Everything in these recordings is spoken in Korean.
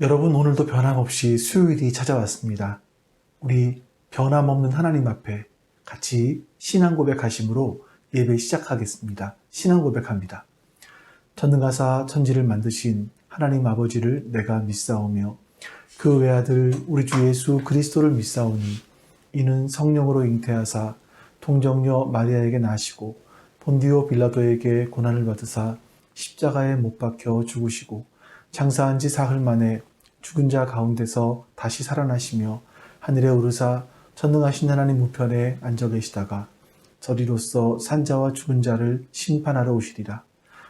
여러분, 오늘도 변함없이 수요일이 찾아왔습니다. 우리 변함없는 하나님 앞에 같이 신앙 고백하심으로 예배 시작하겠습니다. 신앙 고백합니다. 전능하사 천지를 만드신 하나님 아버지를 내가 믿사오며 그 외아들 우리 주 예수 그리스도를 믿사오니 이는 성령으로 잉태하사 동정녀 마리아에게 나시고 본디오 빌라도에게 고난을 받으사 십자가에 못 박혀 죽으시고 장사한 지 사흘 만에 죽은 자 가운데서 다시 살아나시며 하늘에 오르사 전능하신 하나님 우편에 앉아 계시다가 저리로서 산자와 죽은 자를 심판하러 오시리라.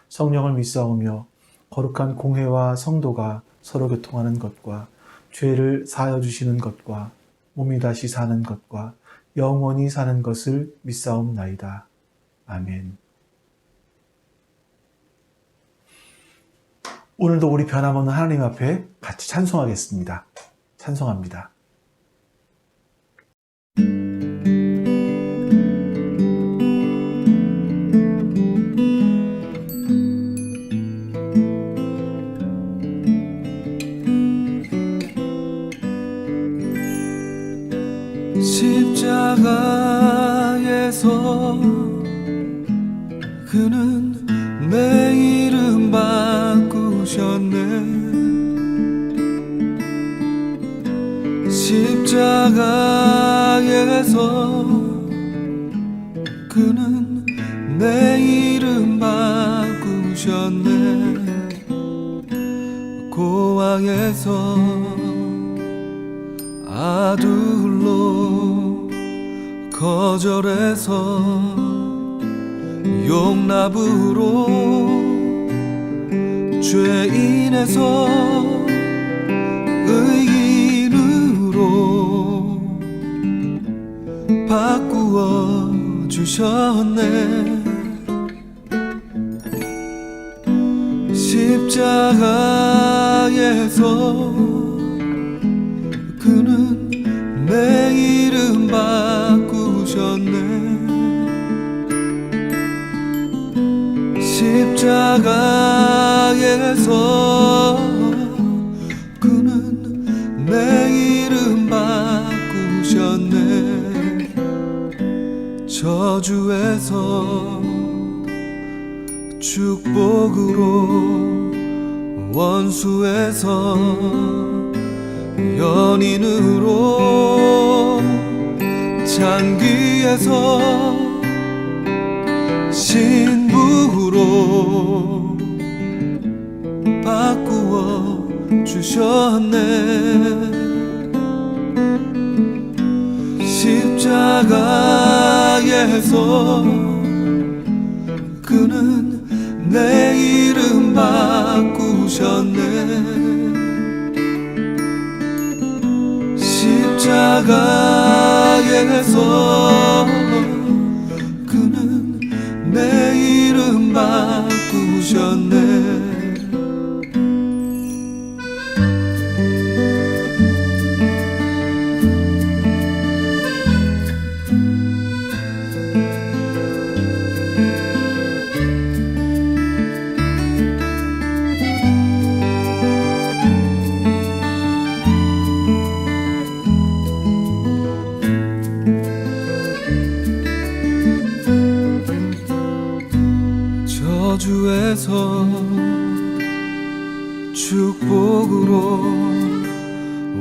성령을 믿사오며 거룩한 공회와 성도가 서로 교통하는 것과 죄를 사하여 주시는 것과 몸이 다시 사는 것과 영원히 사는 것을 믿사옵나이다. 아멘. 오늘도 우리 변함없는 하나님 앞에 같이 찬송하겠습니다. 찬송합니다. 십자가에서 그는 내 이름 바꾸셨네. 십자가에서 그는 내 이름 바꾸셨네. 고아에서 아들로 거절해서 용납으로 죄인에서 의인으로 바꾸어 주셨네. 십자가에서 그는 내 이름 바꾸셨네. 십자가에서 그는 내 이름 바꾸셨네. 저주에서 축복으로 원수에서 연인으로 창기에서 신부로 바꾸어 주셨네. 십자가에서 그는 내 이름 바꾸셨네. 십자가에서 그는 내 이름 바꾸셨네. 저주에서 축복으로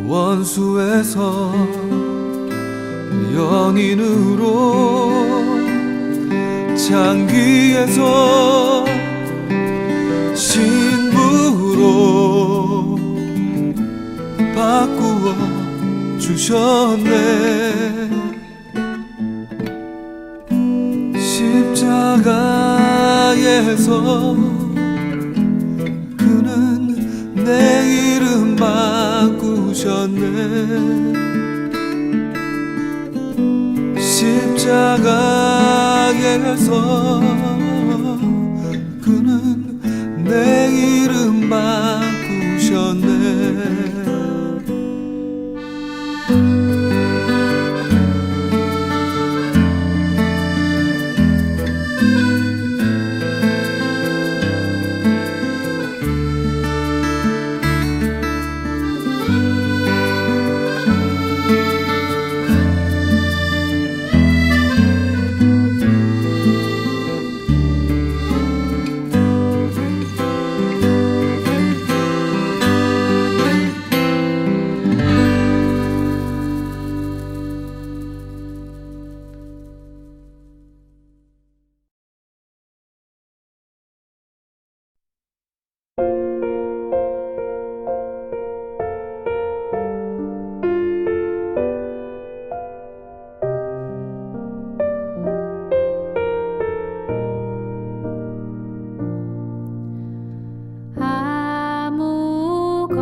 원수에서 연인으로 창기에서 신부로 바꾸어 주셨네. 십자가에서 그는 내 이름 바꾸셨네. 십자가에서 그는 내 이름 바꾸셨네.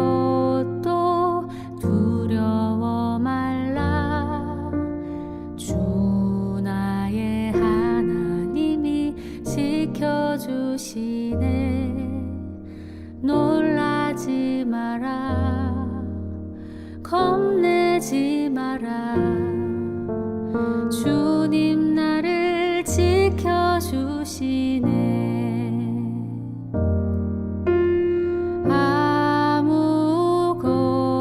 아무것도 두려워 말라. 주 나의 하나님이 지켜주시네. 놀라지 마라. 겁내지 마라. 주님 나를 지켜주시네.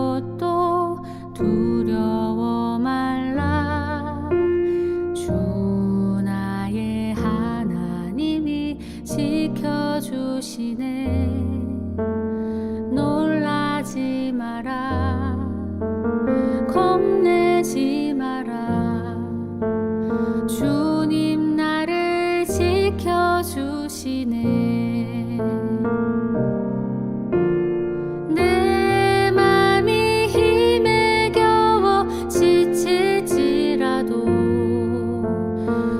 아무것도 두려워 말라. 주 나의 하나님이 지켜주시네. 놀라지 마라. 겁내지 마라. 주님 나를 지켜주시네. 내 맘이 힘에 겨워 지칠지라도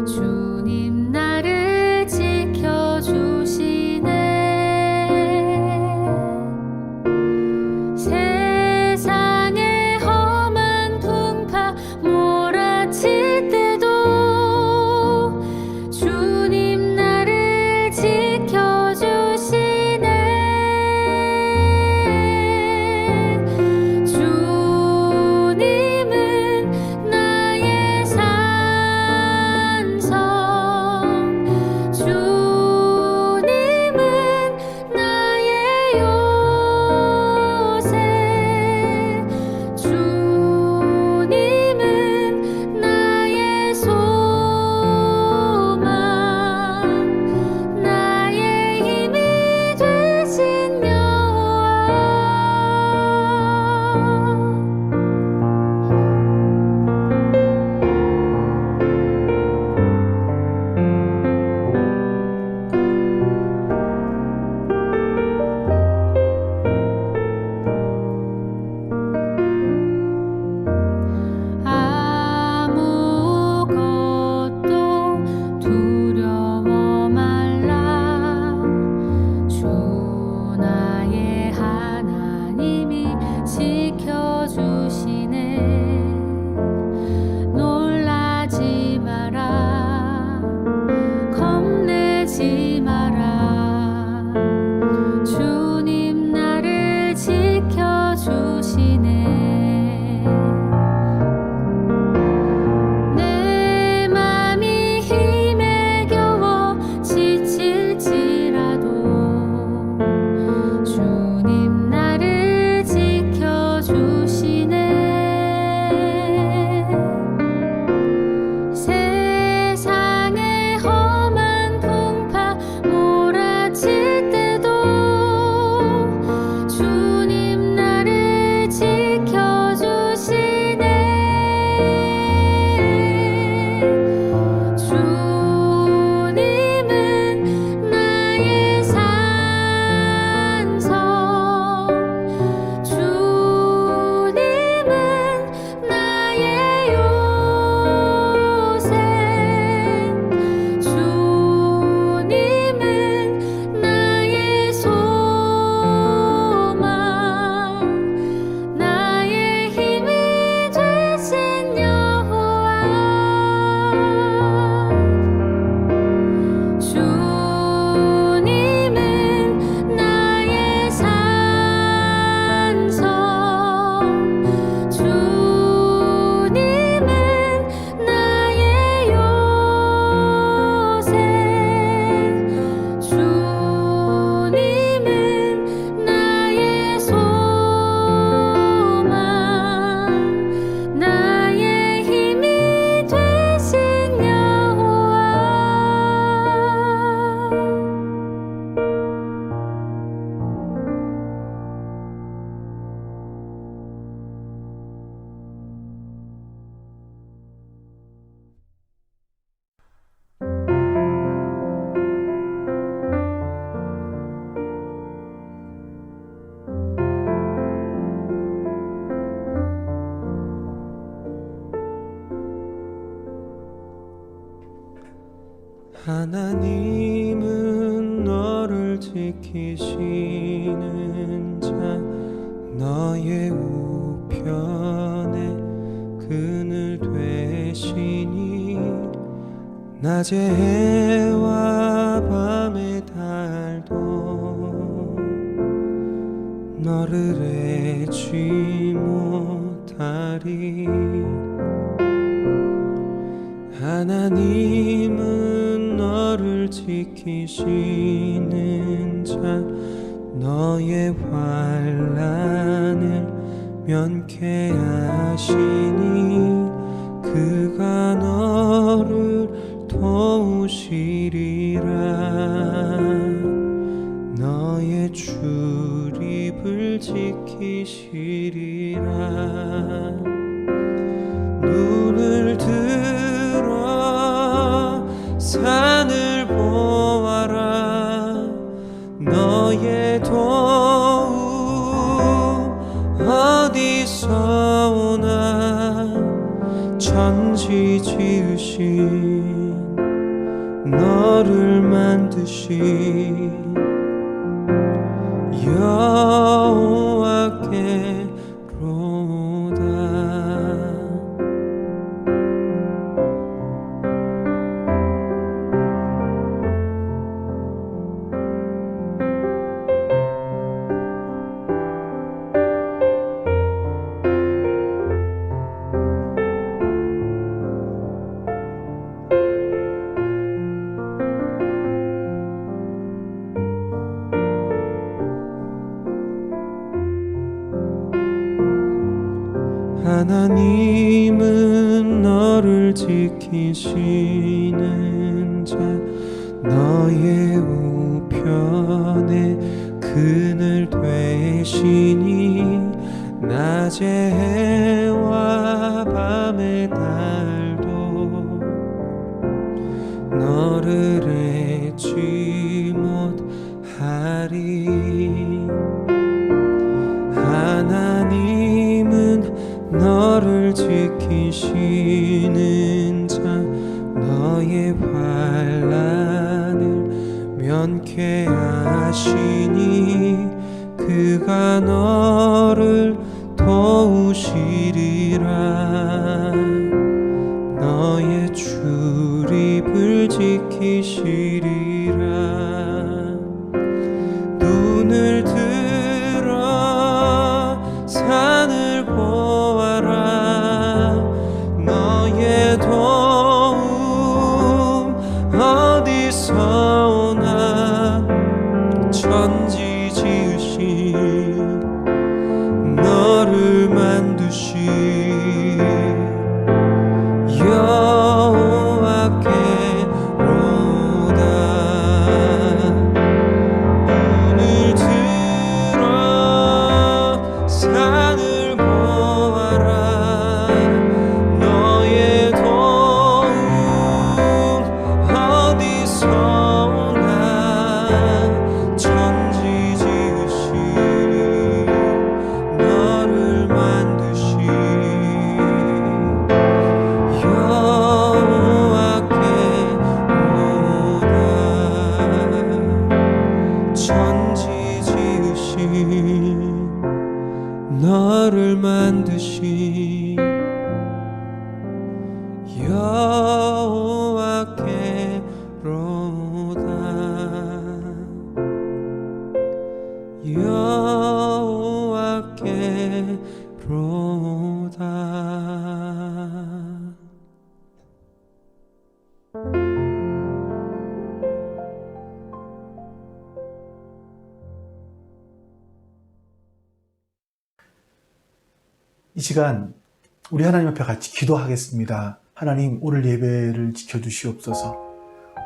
주님 나를 지켜주시네. 세상의 험한 풍파 몰아칠 때도 주님 나를 지켜 하나님은 너를 지키시는 자 너의 우편에 그늘 되시니 낮의 해와 밤의 달도 너를 해치 못하리 하나님은 너를 지키시는 자 너의 환난을 면케하시니 그가 너를 도우시리라 너의 출입을 지키시리라 눈을 들어 산을 보아라 너의 도움 어디서 오나 천지 지으신 너를 만드신 여호와께로다 하나님은 너를 지키시는 자 너의 우편에 그늘 되시니 낮의 해와 밤의 달도 너를 해치 못하리 하나님은 너를 지키시는 자 너의 환난을 면케하시니 그가 너를 도우시리라 너의 출입을 지키시리라 눈을 들어 산을 보아라 너의 도움 어디서 오나 천지 지으신 너를 만드신 여호와께로다 눈을 들어 산을 보아라 너의 도움 어디서 오나 천지 지으신 너를 만드신 여호와께로다 천지 지으신 너를 만드신 여호와께로다 여호와께로다 이 시간 우리 하나님 앞에 같이 기도하겠습니다. 하나님, 오늘 예배를 지켜주시옵소서.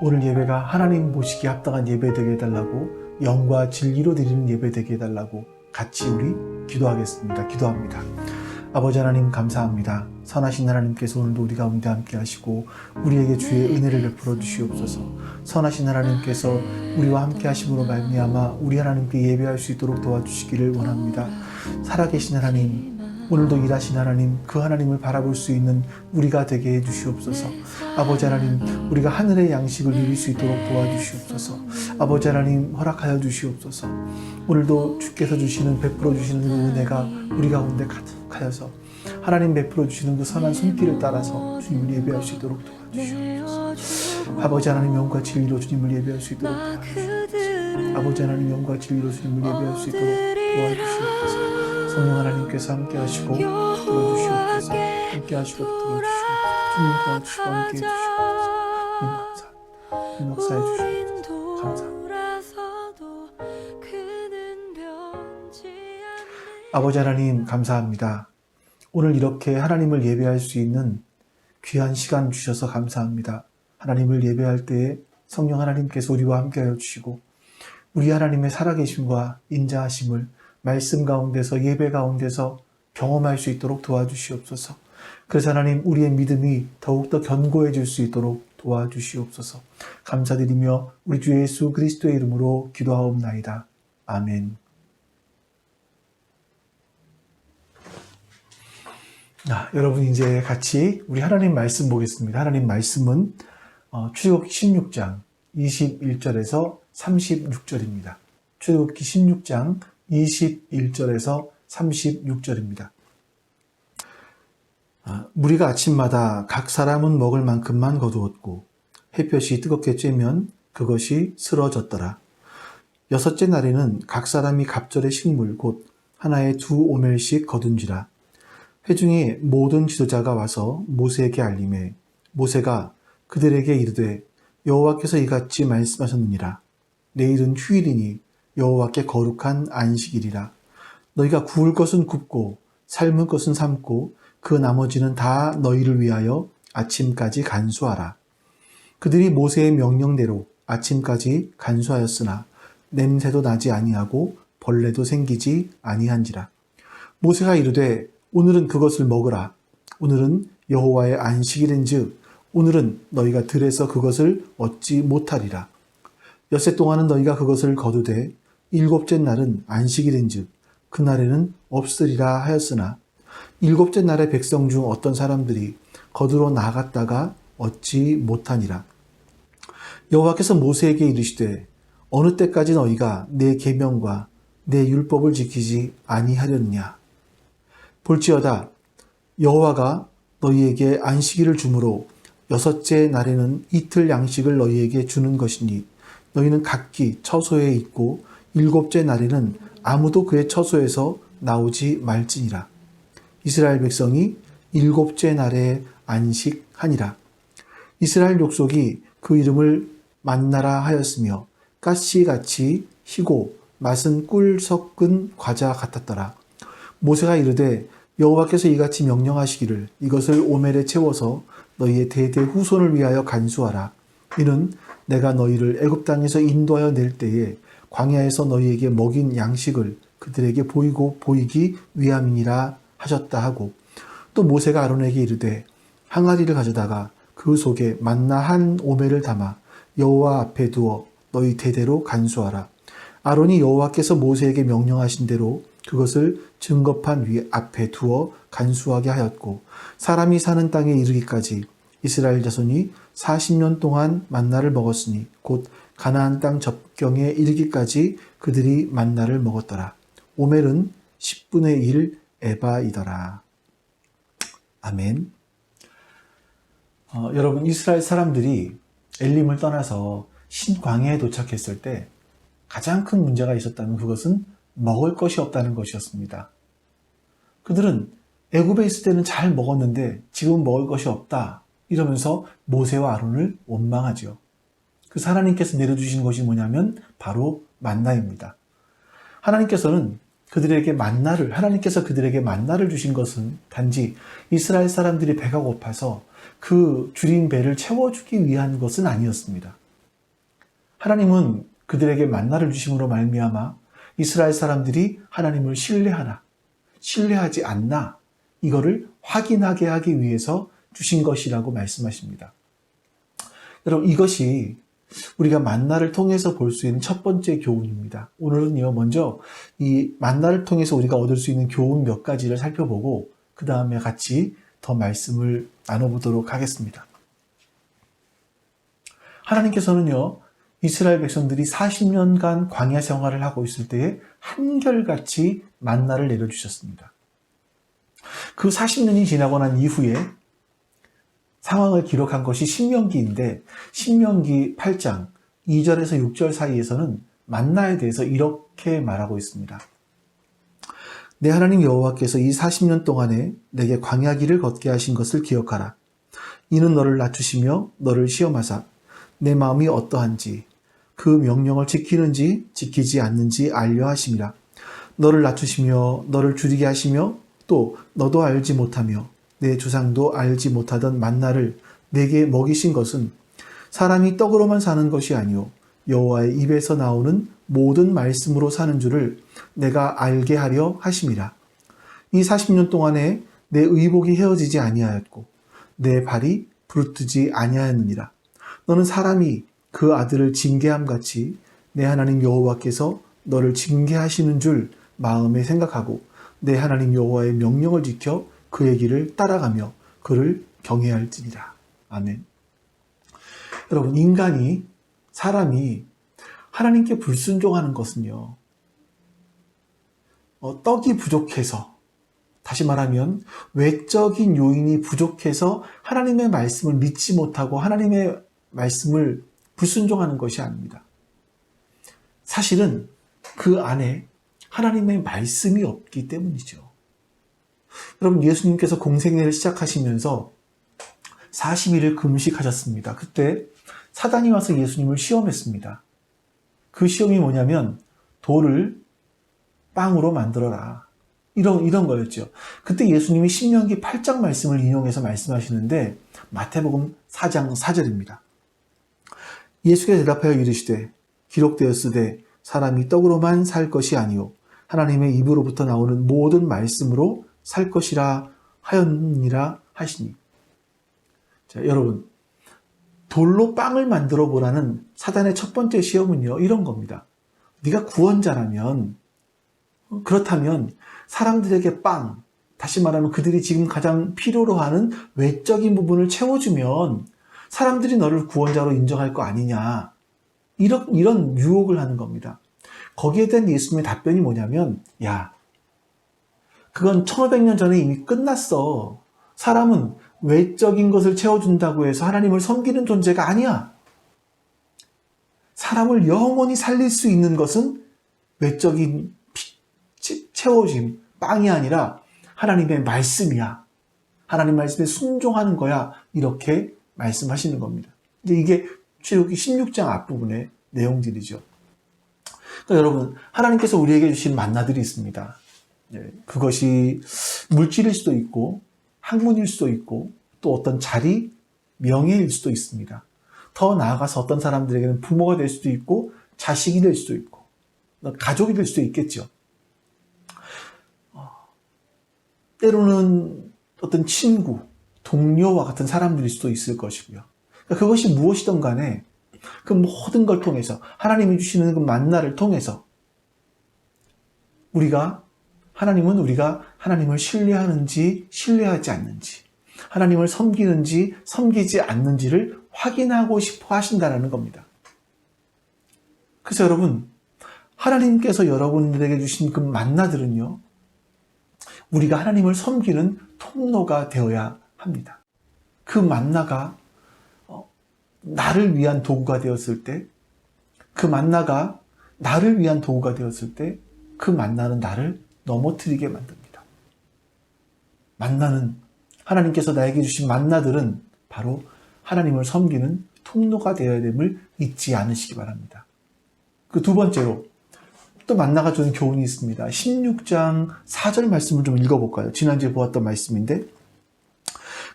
오늘 예배가 하나님 보시기에 합당한 예배 되게 해달라고, 영과 진리로 드리는 예배 되게 해달라고 같이 우리 기도하겠습니다. 기도합니다. 아버지 하나님 감사합니다. 선하신 하나님께서 오늘도 우리 가운데 함께 하시고 우리에게 주의 은혜를 베풀어 주시옵소서. 선하신 하나님께서 우리와 함께 하심으로 말미암아 우리 하나님께 예배할 수 있도록 도와주시기를 원합니다. 살아계신 하나님, 오늘도 일하신 하나님, 그 하나님을 바라볼 수 있는 우리가 되게 해주시옵소서. 아버지 하나님, 우리가 하늘의 양식을 누릴 수 있도록 도와주시옵소서. 아버지 하나님, 허락하여 주시옵소서. 오늘도 주께서 주시는, 베풀어 주시는 그 은혜가 우리 가운데 가득하여서 하나님 베풀어 주시는 그 선한 손길을 따라서 주님을 예배할 수 있도록 도와주시옵소서. 아버지 하나님, 영과 진리로 주님을 예배할 수 있도록 도와주시옵소서. 아버지 하나님, 영과 진리로 주님을 예배할 수 있도록 도와주시옵소서. 성령 하나님께서 함께 하시고 붙들어 주시옵소서. 함께 하시고 붙들어 주시옵소서. 주님 도와주시고 함께 해주시옵소서. 주님 감사합니다. 주님 역사해 주시옵소서. 감사합니다. 아버지 하나님 감사합니다. 오늘 이렇게 하나님을 예배할 수 있는 귀한 시간 주셔서 감사합니다. 하나님을 예배할 때에 성령 하나님께서 우리와 함께하여 주시고 우리 하나님의 살아계심과 인자하심을 말씀 가운데서 예배 가운데서 경험할 수 있도록 도와주시옵소서. 그래서 하나님 우리의 믿음이 더욱더 견고해질 수 있도록 도와주시옵소서. 감사드리며 우리 주 예수 그리스도의 이름으로 기도하옵나이다. 아멘. 여러분 이제 같이 우리 하나님 말씀 보겠습니다. 하나님 말씀은 출애굽기 16장 21절에서 36절입니다. 출애굽기 16장 21절에서 36절입니다. 무리가 아침마다 각 사람은 먹을 만큼만 거두었고 햇볕이 뜨겁게 쬐면 그것이 쓰러졌더라. 여섯째 날에는 각 사람이 갑절의 식물 곧 하나에 2오멜씩 거둔지라. 회중의 모든 지도자가 와서 모세에게 알림해 모세가 그들에게 이르되 여호와께서 이같이 말씀하셨느니라. 내일은 휴일이니 여호와께 거룩한 안식일이라. 너희가 구울 것은 굽고 삶은 것은 삶고 그 나머지는 다 너희를 위하여 아침까지 간수하라. 그들이 모세의 명령대로 아침까지 간수하였으나 냄새도 나지 아니하고 벌레도 생기지 아니한지라. 모세가 이르되 오늘은 그것을 먹으라. 오늘은 여호와의 안식일인즉 오늘은 너희가 들에서 그것을 얻지 못하리라. 엿새 동안은 너희가 그것을 거두되 일곱째 날은 안식일인즉 그날에는 없으리라 하였으나 일곱째 날에 백성 중 어떤 사람들이 거두러 나갔다가 얻지 못하니라. 여호와께서 모세에게 이르시되 어느 때까지 너희가 내 계명과 내 율법을 지키지 아니하려느냐. 볼지어다 여호와가 너희에게 안식일을 주므로 여섯째 날에는 이틀 양식을 너희에게 주는 것이니 너희는 각기 처소에 있고 일곱째 날에는 아무도 그의 처소에서 나오지 말지니라. 이스라엘 백성이 일곱째 날에 안식하니라. 이스라엘 족속이 그 이름을 만나라 하였으며 가시같이 희고 맛은 꿀 섞은 과자 같았더라. 모세가 이르되 여호와께서 이같이 명령하시기를 이것을 오멜에 채워서 너희의 대대 후손을 위하여 간수하라. 이는 내가 너희를 애굽 땅에서 인도하여 낼 때에 광야에서 너희에게 먹인 양식을 그들에게 보이고 보이기 위함이니라 하셨다 하고 또 모세가 아론에게 이르되 항아리를 가져다가 그 속에 만나 한 오멜을 담아 여호와 앞에 두어 너희 대대로 간수하라. 아론이 여호와께서 모세에게 명령하신 대로 그것을 증거판 위 앞에 두어 간수하게 하였고 사람이 사는 땅에 이르기까지 이스라엘 자손이 40년 동안 만나를 먹었으니 곧 가나안 땅 접경에 이르기까지 그들이 만나를 먹었더라. 오멜은 10분의 1 에바이더라. 아멘. 여러분 이스라엘 사람들이 엘림을 떠나서 신광야에 도착했을 때 가장 큰 문제가 있었다면 그것은 먹을 것이 없다는 것이었습니다. 그들은 애굽에 있을 때는 잘 먹었는데 지금 먹을 것이 없다 이러면서 모세와 아론을 원망하죠. 그 하나님께서 내려주신 것이 뭐냐면 바로 만나입니다. 하나님께서 그들에게 만나를 주신 것은 단지 이스라엘 사람들이 배가 고파서 그 줄인 배를 채워주기 위한 것은 아니었습니다. 하나님은 그들에게 만나를 주심으로 말미암아 이스라엘 사람들이 하나님을 신뢰하나 신뢰하지 않나 이거를 확인하게 하기 위해서 주신 것이라고 말씀하십니다. 여러분 이것이 우리가 만나를 통해서 볼 수 있는 첫 번째 교훈입니다. 오늘은요, 먼저 이 만나를 통해서 우리가 얻을 수 있는 교훈 몇 가지를 살펴보고 그 다음에 같이 더 말씀을 나눠보도록 하겠습니다. 하나님께서는요, 이스라엘 백성들이 40년간 광야 생활을 하고 있을 때에 한결같이 만나를 내려주셨습니다. 그 40년이 지나고 난 이후에 상황을 기록한 것이 신명기인데, 신명기 8장 2절에서 6절 사이에서는 만나에 대해서 이렇게 말하고 있습니다. 내 하나님 여호와께서 이 40년 동안에 내게 광야길을 걷게 하신 것을 기억하라. 이는 너를 낮추시며 너를 시험하사 내 마음이 어떠한지 그 명령을 지키는지 지키지 않는지 알려 하심이라. 너를 낮추시며 너를 줄이게 하시며 또 너도 알지 못하며 내 조상도 알지 못하던 만나를 내게 먹이신 것은 사람이 떡으로만 사는 것이 아니요 여호와의 입에서 나오는 모든 말씀으로 사는 줄을 내가 알게 하려 하심이라. 이 40년 동안에 내 의복이 헤어지지 아니하였고 내 발이 부르트지 아니하였느니라. 너는 사람이 그 아들을 징계함 같이 내 하나님 여호와께서 너를 징계하시는 줄 마음에 생각하고 내 하나님 여호와의 명령을 지켜 그의 길을 따라가며 그를 경외할지니라. 아멘. 여러분, 사람이 하나님께 불순종하는 것은요, 떡이 부족해서, 다시 말하면 외적인 요인이 부족해서 하나님의 말씀을 믿지 못하고 하나님의 말씀을 불순종하는 것이 아닙니다. 사실은 그 안에 하나님의 말씀이 없기 때문이죠. 여러분, 예수님께서 공생애를 시작하시면서 40일을 금식하셨습니다. 그때 사단이 와서 예수님을 시험했습니다. 그 시험이 뭐냐면 돌을 빵으로 만들어라. 이런 거였죠. 그때 예수님이 신명기 8장 말씀을 인용해서 말씀하시는데 마태복음 4장 4절입니다. 예수께서 대답하여 이르시되 기록되었으되 사람이 떡으로만 살 것이 아니요 하나님의 입으로부터 나오는 모든 말씀으로 살 것이라 하였느니라 하시니. 자, 여러분, 돌로 빵을 만들어 보라는 사단의 첫 번째 시험은요, 이런 겁니다. 네가 구원자라면, 그렇다면 사람들에게 빵, 다시 말하면 그들이 지금 가장 필요로 하는 외적인 부분을 채워주면 사람들이 너를 구원자로 인정할 거 아니냐. 이런 유혹을 하는 겁니다. 거기에 대한 예수님의 답변이 뭐냐면, 야, 그건 1500년 전에 이미 끝났어. 사람은 외적인 것을 채워준다고 해서 하나님을 섬기는 존재가 아니야. 사람을 영원히 살릴 수 있는 것은 외적인 채워짐, 빵이 아니라 하나님의 말씀이야. 하나님 말씀에 순종하는 거야. 이렇게 말씀하시는 겁니다. 이제 이게 출애굽기 16장 앞부분의 내용들이죠. 그러니까 여러분, 하나님께서 우리에게 주신 만나들이 있습니다. 그것이 물질일 수도 있고 학문일 수도 있고 또 어떤 자리, 명예일 수도 있습니다. 더 나아가서 어떤 사람들에게는 부모가 될 수도 있고 자식이 될 수도 있고 가족이 될 수도 있겠죠. 때로는 어떤 친구, 동료와 같은 사람들일 수도 있을 것이고요. 그것이 무엇이든 간에 그 모든 걸 통해서 하나님이 주시는 그 만나를 통해서 하나님은 우리가 하나님을 신뢰하는지 신뢰하지 않는지, 하나님을 섬기는지 섬기지 않는지를 확인하고 싶어 하신다는 겁니다. 그래서 여러분, 하나님께서 여러분들에게 주신 그 만나들은요, 우리가 하나님을 섬기는 통로가 되어야 합니다. 그 만나가 나를 위한 도구가 되었을 때, 그 만나가 나를 위한 도구가 되었을 때, 그 만나는 나를 넘어뜨리게 만듭니다. 만나는, 하나님께서 나에게 주신 만나들은 바로 하나님을 섬기는 통로가 되어야 됨을 잊지 않으시기 바랍니다. 그 두 번째로 또 만나가 주는 교훈이 있습니다. 16장 4절 말씀을 좀 읽어볼까요? 지난주에 보았던 말씀인데,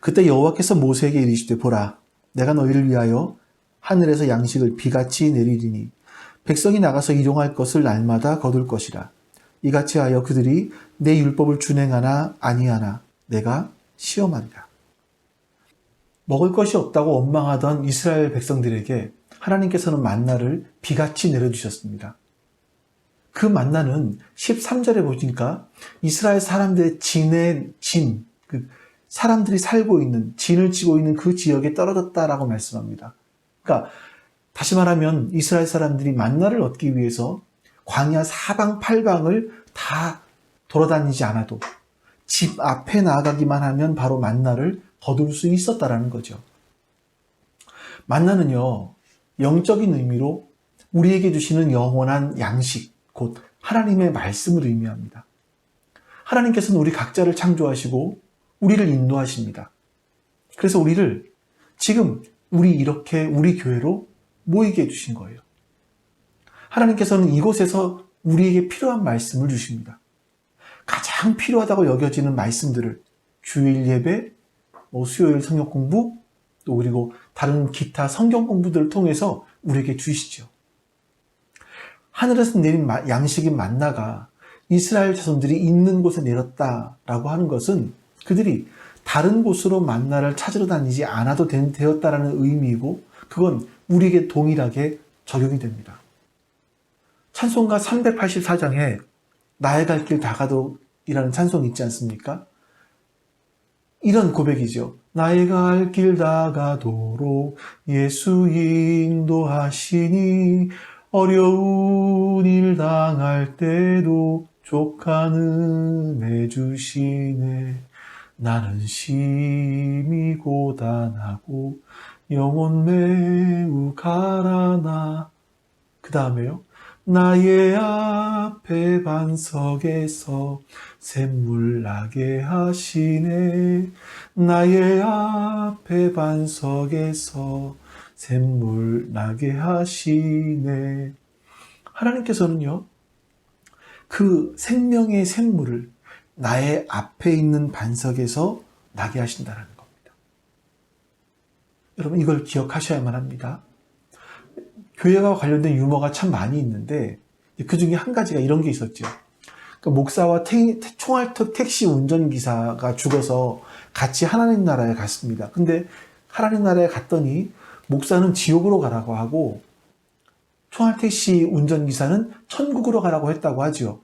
그때 여호와께서 모세에게 이르시되 보라, 내가 너희를 위하여 하늘에서 양식을 비같이 내리리니 백성이 나가서 일용할 것을 날마다 거둘 것이라. 이같이 하여 그들이 내 율법을 준행하나 아니하나 내가 시험하리라. 먹을 것이 없다고 원망하던 이스라엘 백성들에게 하나님께서는 만나를 비같이 내려주셨습니다. 그 만나는 13절에 보니까 이스라엘 사람들의 그 사람들이 살고 있는, 진을 치고 있는 그 지역에 떨어졌다라고 말씀합니다. 그러니까 다시 말하면 이스라엘 사람들이 만나를 얻기 위해서 광야 사방팔방을 다 돌아다니지 않아도 집 앞에 나아가기만 하면 바로 만나를 거둘 수 있었다라는 거죠. 만나는요, 영적인 의미로 우리에게 주시는 영원한 양식, 곧 하나님의 말씀을 의미합니다. 하나님께서는 우리 각자를 창조하시고 우리를 인도하십니다. 그래서 우리를 지금 이렇게 우리 교회로 모이게 해주신 거예요. 하나님께서는 이곳에서 우리에게 필요한 말씀을 주십니다. 가장 필요하다고 여겨지는 말씀들을 주일 예배, 수요일 성경 공부, 또 그리고 다른 기타 성경 공부들을 통해서 우리에게 주시죠. 하늘에서 내린 양식인 만나가 이스라엘 자손들이 있는 곳에 내렸다라고 하는 것은 그들이 다른 곳으로 만나를 찾으러 다니지 않아도 되었다라는 의미이고, 그건 우리에게 동일하게 적용이 됩니다. 찬송가 384장에 나의 갈 길 다가도이라는 찬송이 있지 않습니까? 이런 고백이죠. 나의 갈 길 다가도록 예수 인도하시니 어려운 일 당할 때도 족한 은혜 주시네. 나는 심히 고단하고 영혼 매우 가라나. 그 다음에요. 나의 앞에 반석에서 샘물 나게 하시네. 나의 앞에 반석에서 샘물 나게 하시네. 하나님께서는요, 그 생명의 샘물을 나의 앞에 있는 반석에서 나게 하신다는 겁니다. 여러분, 이걸 기억하셔야만 합니다. 교회와 관련된 유머가 참 많이 있는데 그 중에 한 가지가 이런 게 있었죠. 그러니까 목사와 총알턱 택시 운전기사가 죽어서 같이 하나님 나라에 갔습니다. 근데 하나님 나라에 갔더니 목사는 지옥으로 가라고 하고 총알택시 운전기사는 천국으로 가라고 했다고 하죠.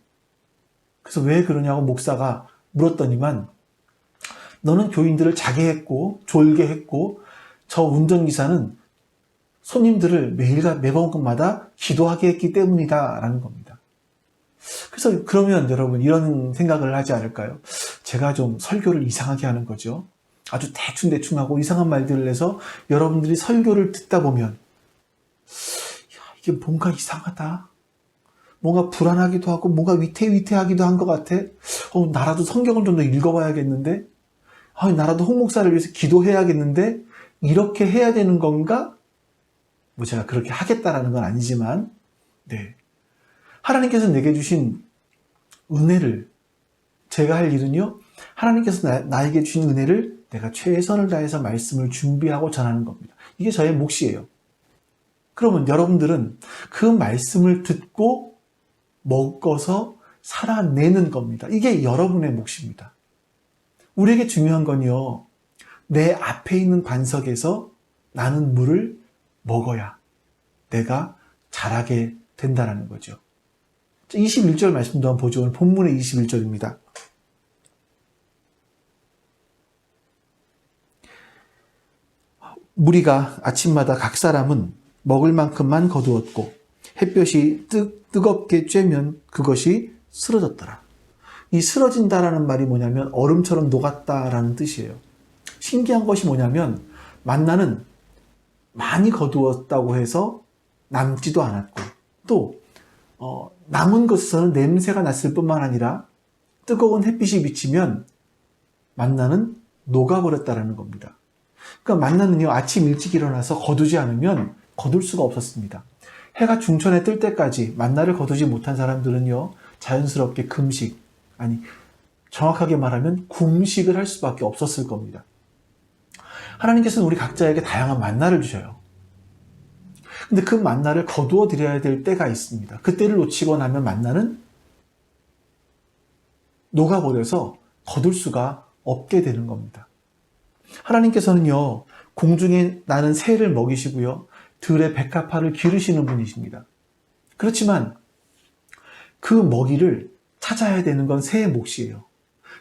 그래서 왜 그러냐고 목사가 물었더니만, 너는 교인들을 자게 했고 졸게 했고 저 운전기사는 손님들을 매번마다 기도하게 했기 때문이다 라는 겁니다. 그래서 그러면 여러분 이런 생각을 하지 않을까요? 제가 좀 설교를 이상하게 하는 거죠. 아주 대충하고 이상한 말들을 해서 여러분들이 설교를 듣다 보면 이게 뭔가 이상하다, 뭔가 불안하기도 하고 뭔가 위태위태하기도 한 것 같아. 나라도 성경을 좀 더 읽어봐야겠는데, 나라도 홍 목사를 위해서 기도해야겠는데, 이렇게 해야 되는 건가? 제가 그렇게 하겠다라는 건 아니지만, 네, 하나님께서 내게 주신 은혜를, 제가 할 일은요, 하나님께서 나에게 주신 은혜를 내가 최선을 다해서 말씀을 준비하고 전하는 겁니다. 이게 저의 몫이에요. 그러면 여러분들은 그 말씀을 듣고 먹어서 살아내는 겁니다. 이게 여러분의 몫입니다. 우리에게 중요한 건요, 내 앞에 있는 반석에서 나는 물을 먹어야 내가 자라게 된다는 거죠. 21절 말씀도 한번 보죠. 오늘 본문의 21절입니다. 무리가 아침마다 각 사람은 먹을 만큼만 거두었고 햇볕이 뜨겁게 쬐면 그것이 쓰러졌더라. 이 쓰러진다라는 말이 뭐냐면 얼음처럼 녹았다라는 뜻이에요. 신기한 것이 뭐냐면 만나는 많이 거두었다고 해서 남지도 않았고, 또 남은 것에서는 냄새가 났을 뿐만 아니라 뜨거운 햇빛이 비치면 만나는 녹아버렸다라는 겁니다. 그러니까 만나는요, 아침 일찍 일어나서 거두지 않으면 거둘 수가 없었습니다. 해가 중천에 뜰 때까지 만나를 거두지 못한 사람들은요, 자연스럽게 금식, 아니 정확하게 말하면 궁식을 할 수밖에 없었을 겁니다. 하나님께서는 우리 각자에게 다양한 만나를 주셔요. 근데 그 만나를 거두어 드려야 될 때가 있습니다. 그때를 놓치고 나면 만나는 녹아버려서 거둘 수가 없게 되는 겁니다. 하나님께서는요, 공중에 나는 새를 먹이시고요, 들의 백합화를 기르시는 분이십니다. 그렇지만 그 먹이를 찾아야 되는 건 새의 몫이에요.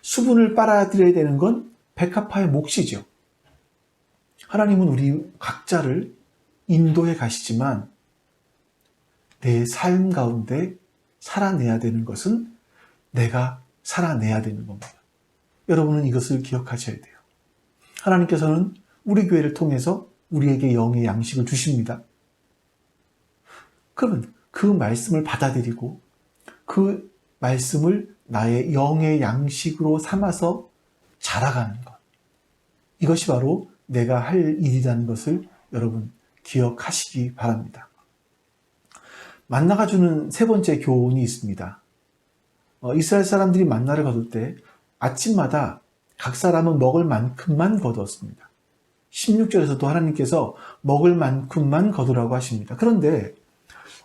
수분을 빨아들여야 되는 건 백합화의 몫이죠. 하나님은 우리 각자를 인도해 가시지만 내 삶 가운데 살아내야 되는 것은 내가 살아내야 되는 겁니다. 여러분은 이것을 기억하셔야 돼요. 하나님께서는 우리 교회를 통해서 우리에게 영의 양식을 주십니다. 그러면 그 말씀을 받아들이고 그 말씀을 나의 영의 양식으로 삼아서 자라가는 것. 이것이 바로 내가 할 일이라는 것을 여러분 기억하시기 바랍니다. 만나가 주는 세 번째 교훈이 있습니다. 이스라엘 사람들이 만나를 거둘 때 아침마다 각 사람은 먹을 만큼만 거두었습니다. 16절에서도 하나님께서 먹을 만큼만 거두라고 하십니다. 그런데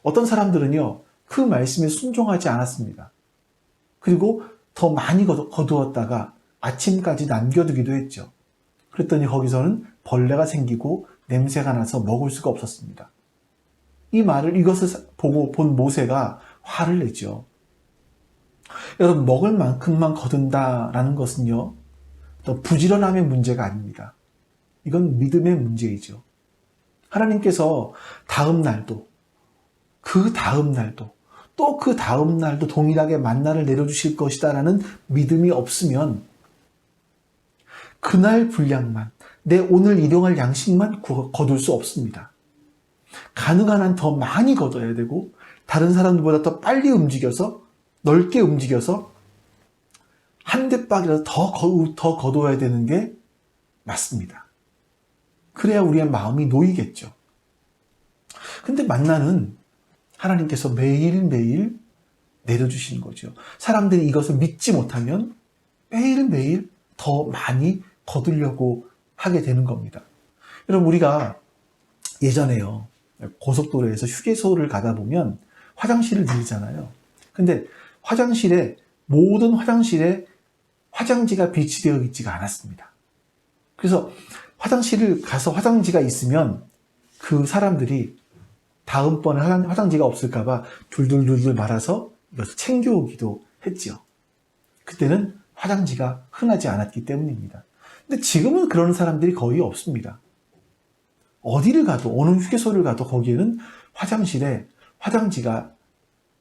어떤 사람들은요, 그 말씀에 순종하지 않았습니다. 그리고 더 많이 거두었다가 아침까지 남겨두기도 했죠. 그랬더니 거기서는 벌레가 생기고 냄새가 나서 먹을 수가 없었습니다. 이것을 보고 본 모세가 화를 내죠. 여러분, 먹을 만큼만 거둔다라는 것은요, 또 부지런함의 문제가 아닙니다. 이건 믿음의 문제이죠. 하나님께서 다음 날도, 그 다음 날도, 또 그 다음 날도 동일하게 만나를 내려주실 것이다라는 믿음이 없으면 그날 분량만, 내 오늘 일용할 양식만 거둘 수 없습니다. 가능한 한 더 많이 거둬야 되고 다른 사람들보다 더 빨리 움직여서 넓게 움직여서 한 대박이라도 더 거둬야 되는 게 맞습니다. 그래야 우리의 마음이 놓이겠죠. 근데 만나는 하나님께서 매일매일 내려주시는 거죠. 사람들이 이것을 믿지 못하면 매일매일 더 많이 거두려고 하게 되는 겁니다. 여러분, 우리가 예전에요, 고속도로에서 휴게소를 가다 보면 화장실을 들리잖아요. 근데 모든 화장실에 화장지가 비치되어 있지가 않았습니다. 그래서 화장실을 가서 화장지가 있으면 그 사람들이 다음번에 화장지가 없을까봐 둘둘둘둘 말아서 이것을 챙겨오기도 했죠. 그때는 화장지가 흔하지 않았기 때문입니다. 근데 지금은 그런 사람들이 거의 없습니다. 어디를 가도, 어느 휴게소를 가도 거기에는 화장실에 화장지가